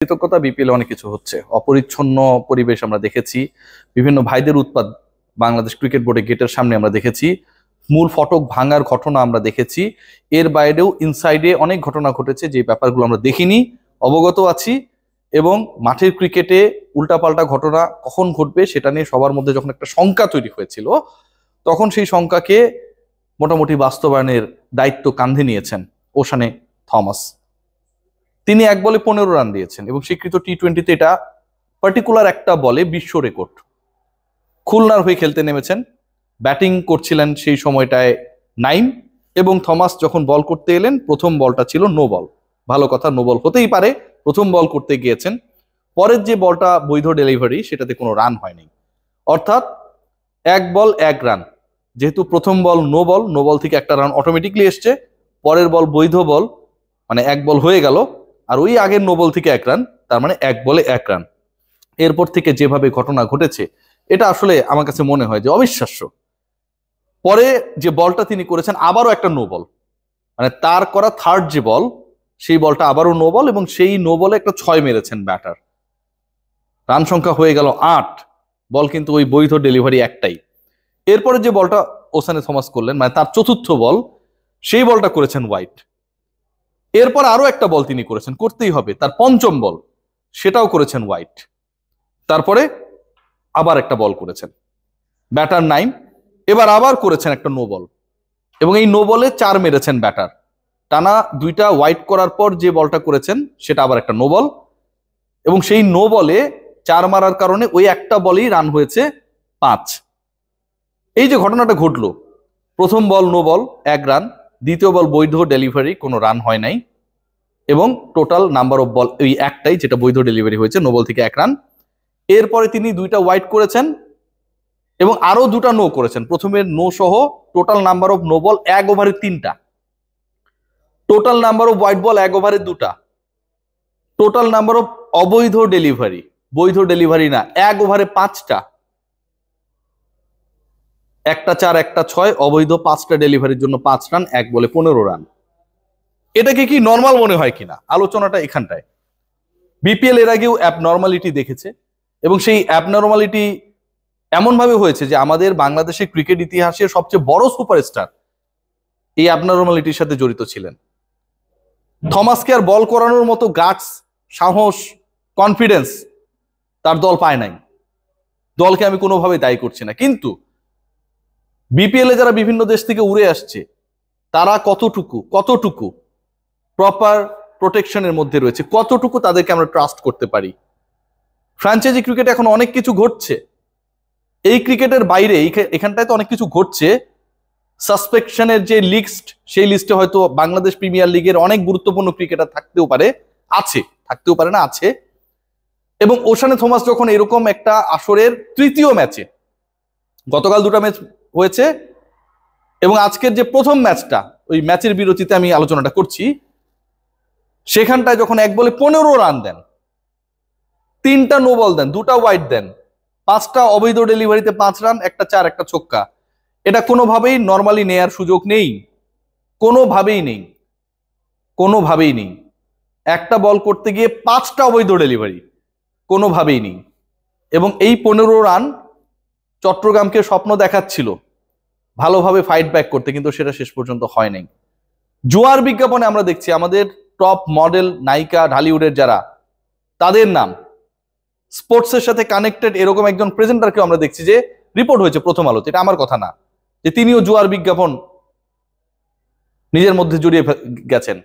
কৃতজ্ঞতা বিপিএল অনেক কিছু হচ্ছে, অপরিচ্ছন্ন পরিবেশ আমরা দেখেছি, বিভিন্ন ভাইদের উৎপাত বাংলাদেশ ক্রিকেট বোর্ডের গেটের সামনে আমরা দেখেছি, মূল ফটক ভাঙার ঘটনা আমরা দেখেছি। এর বাইরেও ইনসাইডে অনেক ঘটনা ঘটেছে, যে ব্যাপারগুলো আমরা দেখিনি, অবগত আছি। এবং মাঠের ক্রিকেটে উল্টাপাল্টা ঘটনা কখন ঘটবে সেটা নিয়ে সবার মধ্যে যখন একটা শঙ্কা তৈরি হয়েছিল, তখন সেই শঙ্কাকে মোটামুটি বাস্তবায়নের দায়িত্ব কাঁধে নিয়েছেন ওশানে থমাস। তিনি এক বলে 15 রান দিয়েছেন এবং স্বীকৃত টি-20-তে এটা পার্টিকুলার একটা বলে বিশ্ব রেকর্ড। খুলনার হয়ে খেলতে নেমেছেন, ব্যাটিং করছিলেন সেই সময়টায় নাইম, এবং থমাস যখন বল করতে এলেন প্রথম বলটা ছিল নো বল। ভালো কথা, নো বল হতেই পারে, প্রথম বল করতে গিয়েছেন। পরের যে বলটা বৈধ ডেলিভারি, সেটাতে কোনো রান হয়নি, অর্থাৎ এক বল এক রান। যেহেতু প্রথম ball no ball, no ball থেকে একটা রান অটোমেটিকলি এসছে, পরের বল বৈধ বল, মানে এক বল হয়ে গেল, আর ওই আগের নো বল থেকে এক রান, তার মানে এক বলে এক রান। এরপর থেকে যেভাবে ঘটনা ঘটেছে, এটা আসলে আমার কাছে মনে হয় যে অবিশ্বাস্য। পরে যে বলটা তিনি করেছেন আবারও একটা নো বল, মানে তার করা থার্ড যে বল, সেই বলটা আবারও নো বল, এবং সেই নো বলে একটা 6 মেরেছেন ব্যাটার। রান সংখ্যা হয়ে গেল 8, বল কিন্তু ওই বৈধ ডেলিভারি একটাই। এরপরে যে বলটা ওশানে থমাস করলেন, মানে তার চতুর্থ বল, সেই বলটা করেছেন হোয়াইট। এরপর আরো একটা বল তিনি করেছেন, করতেই হবে, তার পঞ্চম বল, সেটাও করেছেন হোয়াইট। তারপরে আবার একটা বল করেছেন ব্যাটার নাইম, এবার আবার করেছেন একটা নো বল, এবং এই নো বলে 4 মেরেছেন ব্যাটার। টানা দুইটা হোয়াইট করার পর যে বলটা করেছেন সেটা আবার একটা নো বল, এবং সেই নো বলে 4 মারার কারণে ওই একটা বলেই রান হয়েছে 5। এই যে ঘটনাটা ঘটলো, প্রথম বল নো বল 1 রান, দ্বিতীয় বল বৈধ ডেলিভারি, কোনো রান হয় নাই, এবং টোটাল নাম্বার অফ বল ওই একটাই যেটা বৈধ ডেলিভারি হয়েছে, নো বল থেকে 1 রান। এরপরে তিনি দুইটা হোয়াইট করেছেন এবং আরো দুটা নো করেছেন, প্রথমে নো সহ total number of no ball 1 ওভারে 3টা, total number of wide ball 1 ওভারে 2টা, টোটাল নাম্বার অফ অবৈধ ডেলিভারি, বৈধ ডেলিভারি না, 1 ওভারে 5টা, একটা 4 একটা 6, অবৈধ 5টা ডেলিভারির জন্য 5 রান, 1 বলে 15 রান। এটাকে কি নর্মাল মনে হয় কিনা, আলোচনাটা এখানটায়। বিপিএল এর আগেও অ্যাবনর্মালিটি দেখেছে, এবং সেই অ্যাবনর্মালিটি এমন ভাবে হয়েছে যে আমাদের বাংলাদেশের ক্রিকেট ইতিহাসের সবচেয়ে বড় সুপারস্টার এই অ্যাবনর্মালিটির সাথে জড়িত ছিলেন। থমাসকে আর বল করানোর মতো গাটস, সাহস, কনফিডেন্স তার দল পায় নাই। দলকে আমি কোনোভাবে দায়ী করছি না, কিন্তু বিপিএল এ যারা বিভিন্ন দেশ থেকে উড়ে আসছে, তারা কতটুকু প্রপার প্রোটেকশনের মধ্যে রয়েছে, কতটুকু তাদেরকে আমরা ট্রাস্ট করতে পারি। ফ্র্যাঞ্চাইজি ক্রিকেটে এখন অনেক কিছু ঘটছে, এই ক্রিকেটের বাইরে এখানটায় তো অনেক কিছু ঘটছে। সাসপেকশনের যে লিস্ট, সেই লিস্টে হয়তো বাংলাদেশ প্রিমিয়ার লিগের অনেক গুরুত্বপূর্ণ ক্রিকেটার থাকতেও পারে, থাকতেও পারে না, আছে। এবং ওশানে থমাস যখন এরকম একটা আসরের তৃতীয় ম্যাচে, গতকাল 2টা ম্যাচ হয়েছে এবং আজকের যে প্রথম ম্যাচটা, ওই ম্যাচের বিরতিতে আমি আলোচনাটা করছি, সেখানটায় যখন 1 বলে 15 রান দেন, 3টা নো বল দেন, 2টা হোয়াইট দেন, 5টা অবৈধ ডেলিভারিতে 5 রান, একটা 4 একটা ছক্কা, এটা কোনোভাবেই নর্মালি নেয়ার সুযোগ নেই, কোনোভাবেই নেই। একটা বল করতে গিয়ে 5টা অবৈধ ডেলিভারি, কোনোভাবেই নেই। এবং এই 15 রান চট্টগ্রামকে স্বপ্ন দেখাচ্ছিল ভালোভাবে ফাইট ব্যাক করতে, কিন্তু সেটা শেষ পর্যন্ত হয় নাই। জুয়ার বিজ্ঞাপনে আমরা দেখছি আমাদের টপ মডেল নায়িকা ঢালিউডের যারা, তাদের নাম স্পোর্টসের সাথে কানেক্টেড এরকম একজন প্রেজেন্টারকে আমরা দেখছি, যে রিপোর্ট হয়েছে প্রথম আলোতে, এটা আমার কথা না, যে তিনিও জুয়ার বিজ্ঞাপন নিজের মধ্যে জড়িয়ে গেছেন।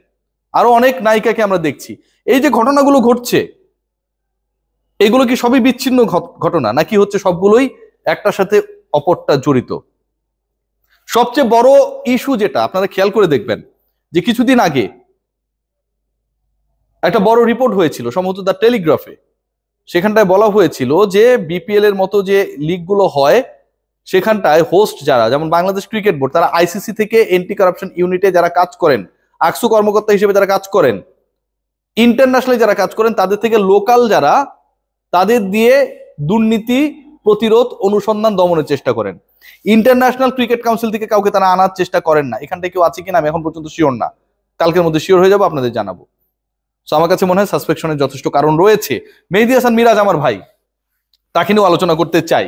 আরো অনেক নায়িকাকে আমরা দেখছি। এই যে ঘটনাগুলো ঘটছে, এগুলো কি সবই বিচ্ছিন্ন ঘটনা, নাকি হচ্ছে সবগুলোই একটার সাথে অপরটা জড়িত? সবচেয়ে বড় ইস্যু যেটা আপনারা খেয়াল করে দেখবেন, যে কিছুদিন আগে একটা বড় রিপোর্ট হয়েছিল সম্ভবত দ্য টেলিগ্রাফে, সেখানটায় বলা হয়েছিল যে বিপিএল এর মতো যে লিগগুলো হয়, সেখানটায় হোস্ট যারা, যেমন বাংলাদেশ ক্রিকেট বোর্ড, তারা আইসিসি থেকে এন্টি কারাপশন ইউনিটে যারা কাজ করেন, আকসু কর্মকর্তা হিসেবে যারা কাজ করেন, ইন্টারন্যাশনালি যারা কাজ করেন, তাদের থেকে লোকাল যারা, তাদের দিয়ে দুর্নীতি প্রতিরোধ, অনুসন্ধান, দমনের চেষ্টা করেন। ইন্টারন্যাশনাল ক্রিকেট কাউন্সিল থেকে কাউকে তারা আনার চেষ্টা করেন না। এখানটায় কেউ আছে কিনা আমি এখন পর্যন্ত শিওর না, কালকের মধ্যে শিওর হয়ে যাবো, আপনাদের জানাবো। সো আমার কাছে মনে হয় সাসপেকশনের যথেষ্ট কারণ রয়েছে। মেহেদী হাসান মিরাজ আমার ভাই, তাকে নিয়েও আলোচনা করতে চাই।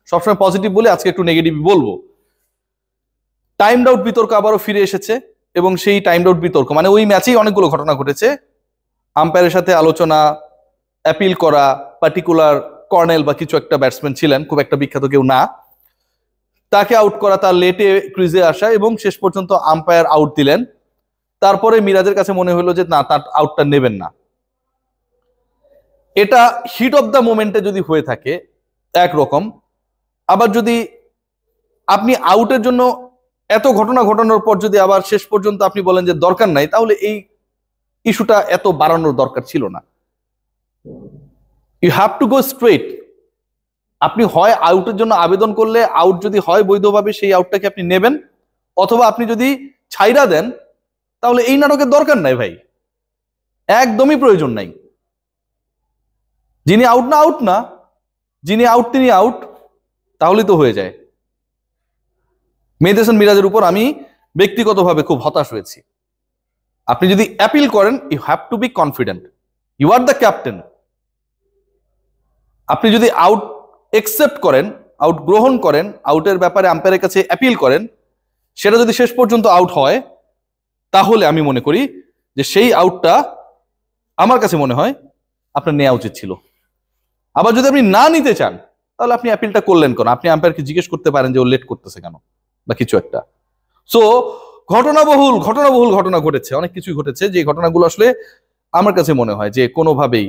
সবসময় পজিটিভ বলে আজকে একটু নেগেটিভ বলবো। টাইমড আউট বিতর্ক আবারও ফিরে এসেছে, এবং সেই টাইমড আউট বিতর্ক মানে ওই ম্যাচেই অনেকগুলো ঘটনা ঘটেছে। আম্পায়ারের সাথে আলোচনা, অ্যাপিল করা, পার্টিকুলার কর্নেল বা কিছু একটা ব্যাটসম্যান ছিলেন, খুব একটা বিখ্যাত কেউ না, তাকে আউট করা, তার লেটে ক্রিজে আসা, এবং শেষ পর্যন্ত আম্পায়ার আউট দিলেন। তারপরে মিরাজের কাছে মনে হলো যে না, তার আউটটা নেবেন না। এটা হিট অফ দ্য মোমেন্টে যদি হয়ে থাকে একরকম, আবার যদি আপনি আউটের জন্য এত ঘটনা ঘটানোর পর যদি আবার শেষ পর্যন্ত আপনি বলেন যে দরকার নাই, তাহলে এই ইস্যুটা এত বাড়ানোর দরকার ছিল না। You have to go straight. আপনি হয় আউটের জন্য আবেদন করলে আউট যদি হয় বৈধভাবে, সেই আউটটাকে আপনি নেবেন, অথবা আপনি যদি ছাইরা দেন, তাহলে এই নাটকের দরকার নাই ভাই, একদমই প্রয়োজন নাই। যিনি আউট না আউট না, যিনি আউট তিনি আউট, তাহলে তো হয়ে যায়। মেহেদী হাসান মিরাজের উপর আমি ব্যক্তিগতভাবে খুব হতাশ হয়েছি। আপনি যদি অ্যাপিল করেন, you have to be confident, you are the captain. আপনি যদি আউট একসেপ্ট করেন, আউট গ্রহণ করেন, আউটের ব্যাপারে আম্পায়ারের কাছে অ্যাপিল করেন, সেটা যদি শেষ পর্যন্ত আউট হয়, তাহলে আমি মনে করি যে সেই আউটটা আমার কাছে মনে হয় আপনার নেওয়া উচিত ছিল। আবার যদি আপনি না নিতে চান, তাহলে আপনি অ্যাপিলটা করলেন কেন? আপনি আম্পায়ারকে জিজ্ঞেস করতে পারেন যে ও লেট করতেছে কেন বা কিছু একটা। সো ঘটনাবহুল ঘটনা ঘটেছে, অনেক কিছুই ঘটেছে, যে ঘটনাগুলো আসলে আমার কাছে মনে হয় যে কোনোভাবেই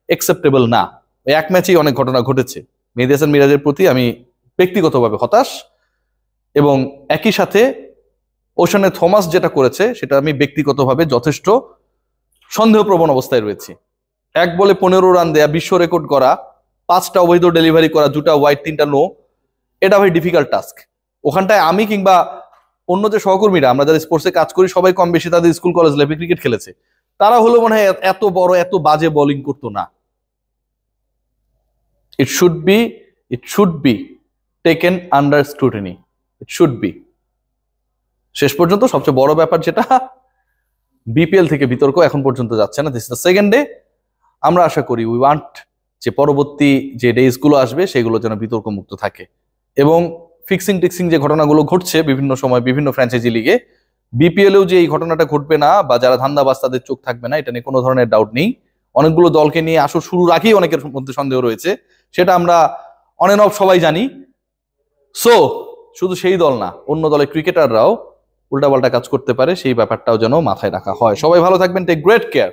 অ্যাকসেপ্টেবল না। ওই এক ম্যাচেই অনেক ঘটনা ঘটেছে। মেহেদী হাসান মিরাজের প্রতি আমি ব্যক্তিগতভাবে হতাশ, এবং একই সাথে ওশানে থমাস যেটা করেছে সেটা আমি ব্যক্তিগতভাবে যথেষ্ট সন্দেহপ্রবণ অবস্থায় রয়েছি। 1 বলে 15 রান দেয়া, বিশ্ব রেকর্ড করা, 5টা অবৈধ ডেলিভারি করা, 2টা ওয়াইড 3টা নো, এটা ভাই ডিফিকাল্ট টাস্ক। ওখানটায় আমি কিংবা অন্য যে সহকর্মীরা, আমরা যারা স্পোর্টসে কাজ করি, সবাই কম বেশি তাদের স্কুল কলেজ লাইফে ক্রিকেট খেলেছে, তারা হলো মনে হয় এত বড় এত বাজে বোলিং করতো না। It should be taken under scrutiny, it should be. শেষ পর্যন্ত সবচেয়ে বড় ব্যাপার যেটা, বিপিএল থেকে বিতর্ক এখন পর্যন্ত যাচ্ছে না, this is the second day. আমরা আশা করি, উই ওয়ান্ট যে পরবর্তী যে ডেজগুলো আসবে সেগুলো যেন বিতর্ক মুক্ত থাকে, এবং ফিক্সিং টিক্সিং যে ঘটনাগুলো ঘটছে বিভিন্ন সময় বিভিন্ন ফ্র্যাঞ্চাইজি লিগে, বিপিএলেও যে এই ঘটনাটা ঘটবে না বা যারা ধান্দাবাজ তাদের চোখ থাকবে না, এটা নিয়ে কোনো ধরনের ডাউট নেই। অনেকগুলো দলকে নিয়ে আসর শুরুর আগেই অনেকের মধ্যে সন্দেহ রয়েছে, সেটা আমরা অন এন্ড অফ সবাই জানি। সো শুধু সেই দল না, অন্য দলের ক্রিকেটাররাও উল্টাপাল্টা কাজ করতে পারে, সেই ব্যাপারটাও যেন মাথায় রাখা হয়। সবাই ভালো থাকবেন, টেক গ্রেট কেয়ার।